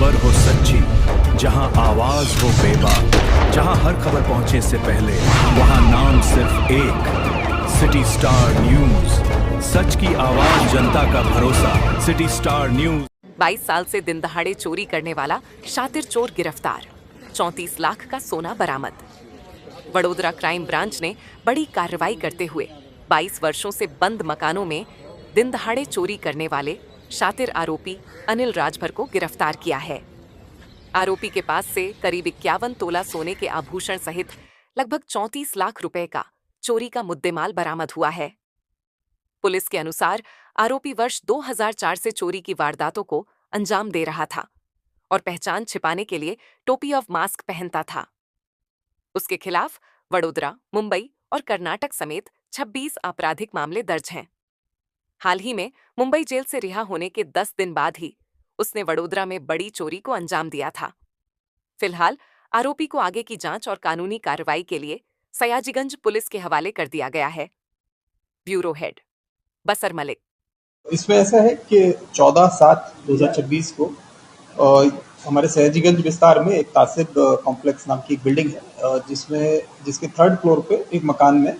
खबर हो सच्ची, जहां आवाज हो बेबाक, जहां हर खबर पहुंचे से पहले वहां नाम सिर्फ एक, सिटी स्टार न्यूज। सच की आवाज, जनता का भरोसा, सिटी स्टार न्यूज। 22 साल से दिन दहाड़े चोरी करने वाला शातिर चोर गिरफ्तार, 34 लाख का सोना बरामद। वडोदरा क्राइम ब्रांच ने बड़ी कार्रवाई करते हुए 22 वर्षों से बंद मकानों में दिन दहाड़े चोरी करने वाले शातिर आरोपी अनिल राजभर को गिरफ्तार किया है। आरोपी के पास से करीब 51 तोला सोने के आभूषण सहित लगभग 34 लाख रुपए का चोरी का मुद्देमाल बरामद हुआ है। पुलिस के अनुसार आरोपी वर्ष 2004 से चोरी की वारदातों को अंजाम दे रहा था और पहचान छिपाने के लिए टोपी और मास्क पहनता था। उसके खिलाफ वडोदरा, मुंबई और कर्नाटक समेत 26 आपराधिक मामले दर्ज हैं। हाल ही में मुंबई जेल से रिहा होने के 10 दिन बाद ही उसने वडोदरा में बड़ी चोरी को अंजाम दिया था। फिलहाल आरोपी को आगे की जांच और कानूनी कार्रवाई के लिए सयाजीगंज पुलिस के हवाले कर दिया गया है। ब्यूरो हेड बसर मलिक। इसमें ऐसा है कि 14/7/2026 को हमारे सयाजीगंज विस्तार में एक तासिब कॉम्प्लेक्स नाम की एक बिल्डिंग है, जिसके 3rd फ्लोर पे एक मकान में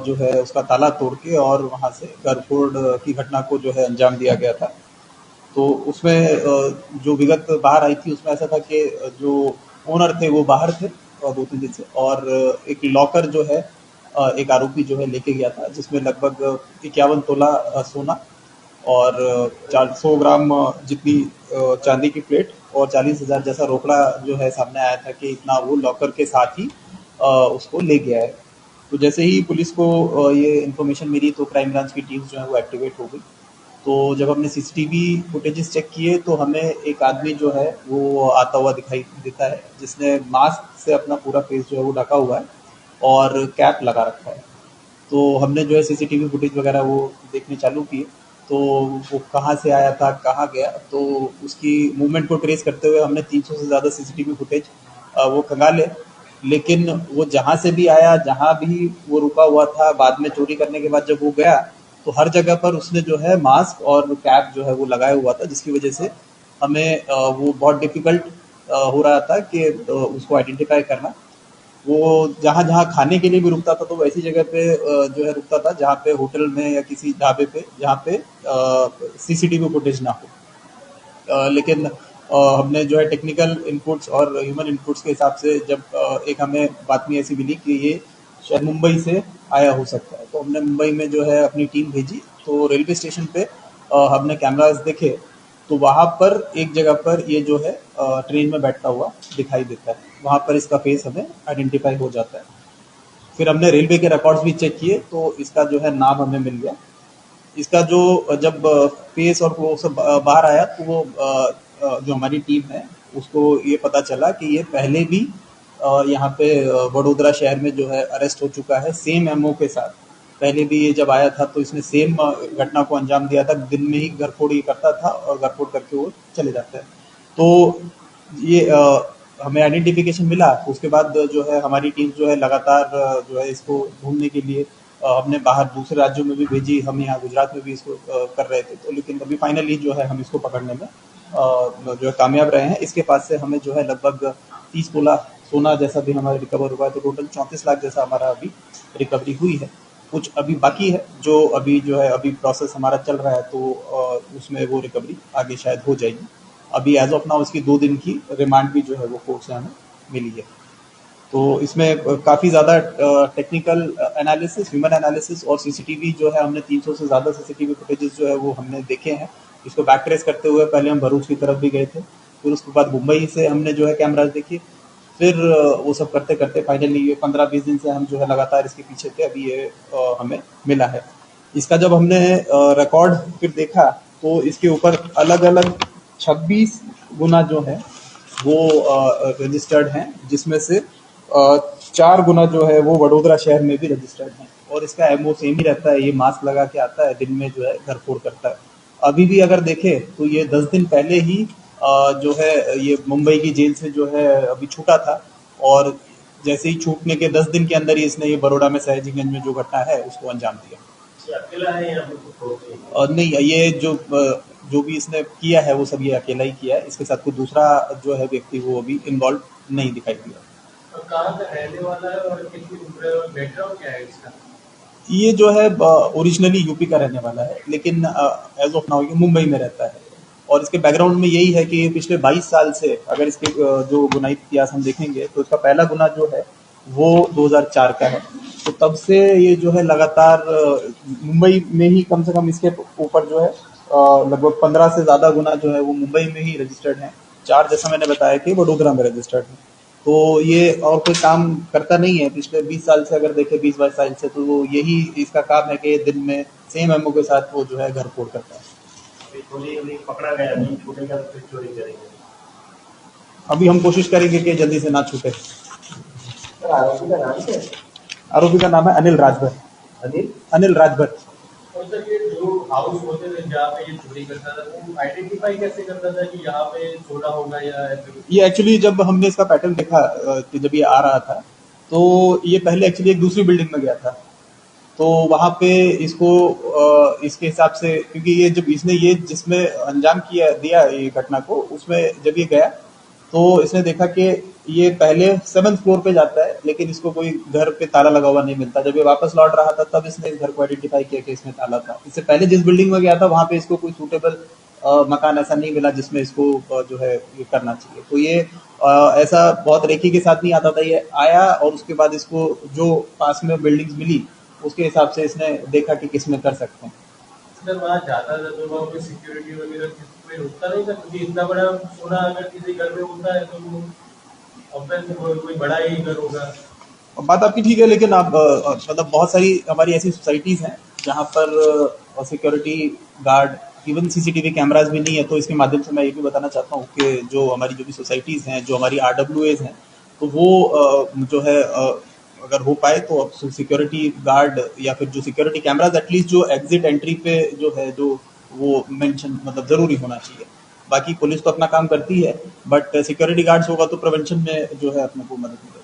जो है उसका ताला तोड़ के और वहां से घरफोड़ की घटना को जो है अंजाम दिया गया था। तो उसमें जो विगत बाहर आई थी उसमें ऐसा था कि जो ओनर थे वो बाहर थे 2-3 दिन से, और एक लॉकर जो है एक आरोपी जो है लेके गया था, जिसमें लगभग 51 तोला सोना और 400 ग्राम जितनी चांदी की प्लेट और 40,000 जैसा रोकड़ा जो है सामने आया था कि इतना वो लॉकर के साथ ही उसको ले गया है। तो जैसे ही पुलिस को ये इन्फॉर्मेशन मिली तो क्राइम ब्रांच की टीम जो है वो एक्टिवेट हो गई। तो जब हमने सीसीटीवी फुटेजेस चेक किए तो हमें एक आदमी जो है वो आता हुआ दिखाई देता है, जिसने मास्क से अपना पूरा फेस जो है वो ढका हुआ है और कैप लगा रखा है। तो हमने जो है सीसीटीवी फुटेज वगैरह वो देखने चालू किए, तो वो कहाँ से आया था, कहाँ गया, तो उसकी मूवमेंट को ट्रेस करते हुए हमने 300 से ज़्यादा सीसीटीवी फुटेज वो खंगाले। लेकिन वो जहाँ से भी आया, जहाँ भी वो रुका हुआ था, बाद में चोरी करने के बाद जब वो गया तो हर जगह पर उसने जो है मास्क और कैप जो है वो लगाया हुआ था, जिसकी वजह से हमें वो बहुत डिफिकल्ट हो रहा था कि उसको आइडेंटिफाई करना। वो जहाँ-जहाँ खाने के लिए भी रुकता था तो वो ऐसी जगह पे जो है रुकता था जहाँ पे होटल में या किसी ढाबे पे जहाँ पे सीसीटीवी फुटेज ना हो। लेकिन हमने जो है टेक्निकल इनपुट्स और ह्यूमन इनपुट्स के हिसाब से जब एक हमें बात में ऐसी मिली कि ये शायद मुंबई से आया हो सकता है, तो हमने मुंबई में जो है अपनी टीम भेजी। तो रेलवे स्टेशन पे हमने कैमरास देखे तो वहाँ पर एक जगह पर ये जो है ट्रेन में बैठता हुआ दिखाई देता है, वहाँ पर इसका फेस हमें आइडेंटिफाई हो जाता है। फिर हमने रेलवे के रिकॉर्ड्स भी चेक किए तो इसका जो है नाम हमें मिल गया। इसका जो जब फेस और वो सब बाहर आया तो वो जो हमारी टीम है उसको ये पता चला कि ये पहले भी यहाँ पे वडोदरा शहर में जो है अरेस्ट हो चुका है सेम एमओ के साथ। पहले भी ये जब आया था तो इसने सेम घटना को अंजाम दिया था, दिन में ही घरफोड़ ये करता था और घरफोड़ करके वो चले जाता है। तो ये हमें आइडेंटिफिकेशन मिला, उसके बाद जो है हमारी टीम जो है लगातार जो है इसको ढूंढने के लिए हमने बाहर दूसरे राज्यों में भी भेजी, हम यहाँ गुजरात में भी इसको कर रहे थे। तो लेकिन अभी फाइनली जो है हम इसको पकड़ने में जो है कामयाब रहे हैं। इसके पास से हमें जो है लगभग 30 तोला सोना जैसा भी हमारा रिकवर हुआ है, तो टोटल 34 लाख जैसा हमारा अभी रिकवरी हुई है। कुछ अभी बाकी है जो अभी जो है अभी प्रोसेस हमारा चल रहा है, तो उसमें वो रिकवरी आगे शायद हो जाएगी। अभी एज ऑफ नाउ इसकी 2 दिन की रिमांड भी जो है वो कोर्ट से हमें मिली है। तो इसमें काफ़ी ज़्यादा टेक्निकल एनालिसिस, ह्यूमन एनालिसिस और सीसीटीवी जो है हमने 300 से ज़्यादा सीसीटीवी फुटेजेस जो है वो हमने देखे हैं। इसको बैक ट्रेस करते हुए पहले हम भरूच की तरफ भी गए थे, फिर उसके बाद मुंबई से हमने जो है कैमराज देखे, फिर वो सब करते करते फाइनली ये 15-20 दिन से हम जो है लगातार इसके पीछे थे, अभी ये हमें मिला है। इसका जब हमने रिकॉर्ड फिर देखा तो इसके ऊपर अलग अलग 26 गुना जो है वो रजिस्टर्ड हैं, जिसमें से 4 गुना जो है वो वडोदरा शहर में भी रजिस्टर्ड हैं और इसका एमओ सेम ही रहता है। ये मास्क लगा के आता है, दिन में जो है घरफोड़ करता है। अभी भी अगर देखें तो ये 10 दिन पहले ही जो है ये मुंबई की जेल से जो है अभी छूटा था और जैसे ही छूटने के 10 दिन के अंदर ही इसने ये बड़ौदा में सयाजीगंज में जो घटना है उसको अंजाम दिया। अकेला है या नहीं, ये जो जो भी इसने किया है वो सब ये अकेला ही किया है। इसके साथ कोई दूसरा जो है व्यक्ति वो अभी इन्वॉल्व नहीं दिखाई दिया। और कहाँ का रहने वाला है और कितनी उम्र है और बैकग्राउंड क्या है इसका? ये जो है ओरिजिनली यूपी का रहने वाला है, लेकिन एज ऑफ नाउ ये मुंबई में रहता है। और इसके बैकग्राउंड में यही है कि पिछले 22 साल से अगर इसके जो गुनाही इतिहास हम देखेंगे तो इसका पहला गुना जो है वो 2004 का है। तो तब से ये जो है लगातार मुंबई में ही कम से कम इसके ऊपर जो है लगभग 15 से ज़्यादा गुना जो है वो मुंबई में ही रजिस्टर्ड हैं। 4 जैसा मैंने बताया कि वडोदरा में रजिस्टर्ड है। तो ये और कोई काम करता नहीं है पिछले 20 साल से, अगर देखें 20-22 साल से, तो वो यही इसका काम है कि दिन में सेम एमओ के साथ वो जो है घर फोड़ करता है। अभी पकड़ा गया नहीं, छूटेगा तो फिर चोरी करेंगे। अभी हम कोशिश करेंगे कि जल्दी से ना छूटे। सर, आरोपी का नाम क्या है? आरोपी का नाम है अनिल राजभर। अनिल राजभर। और सर ये जो हाउस होते थे जहाँ पे ये चोरी करता था वो आइडेंटिफाई कैसे करता था कि यहाँ पे छोड़ा होगा या ऐसे कुछ? ये एक्चुअली जब हमने इसका पैटर्न देखा कि जब ये आ रहा था तो ये पहले एक्चुअली एक दूसरी बिल्डिंग में गया था। तो वहाँ पे इसको इसके हिसाब से, क्योंकि ये जब इसने ये जिसमें अंजाम दिया ये घटना को, उसमें जब ये गया तो इसने देखा कि ये पहले 7th फ्लोर पे जाता है, लेकिन इसको कोई घर पे ताला लगा हुआ नहीं मिलता। जब ये वापस लौट रहा था तब इसने इस घर को आइडेंटिफाई किया कि इसमें ताला था। इससे पहले जिस बिल्डिंग में गया था वहाँ पे इसको कोई सूटेबल मकान ऐसा नहीं मिला जिसमें इसको जो है ये करना चाहिए। तो ये ऐसा बहुत रेकी के साथ नहीं आता था, ये आया और उसके बाद इसको जो पास में बिल्डिंग्स मिली उसके हिसाब से इसने देखा कि किसमें कर सकते हैं। सर वहाँ जाता था तो वहाँ कोई सिक्योरिटी वगैरह कोई रुकता नहीं था, क्योंकि इतना बड़ा सोना अगर किसी घर में होता है तो वो ऑब्वियसली कोई बड़ा ही घर होगा। बात आपकी ठीक है, लेकिन आप मतलब बहुत सारी हमारी ऐसी सोसाइटीज़ हैं जहाँ पर security guard, even CCTV cameras भी नहीं है। तो इसके माध्यम से मैं ये भी बताना चाहता हूँ कि जो हमारी जो भी सोसाइटीज़ हैं, जो हमारी RWAs हैं, तो वो जो है अगर हो पाए तो सिक्योरिटी गार्ड या फिर जो सिक्योरिटी कैमरास एटलीस्ट जो एग्जिट एंट्री पे जो है जो वो मेंशन मतलब ज़रूरी होना चाहिए। बाकी पुलिस तो अपना काम करती है, बट सिक्योरिटी गार्ड्स होगा तो प्रिवेंशन में जो है अपने को मदद मिलेगी।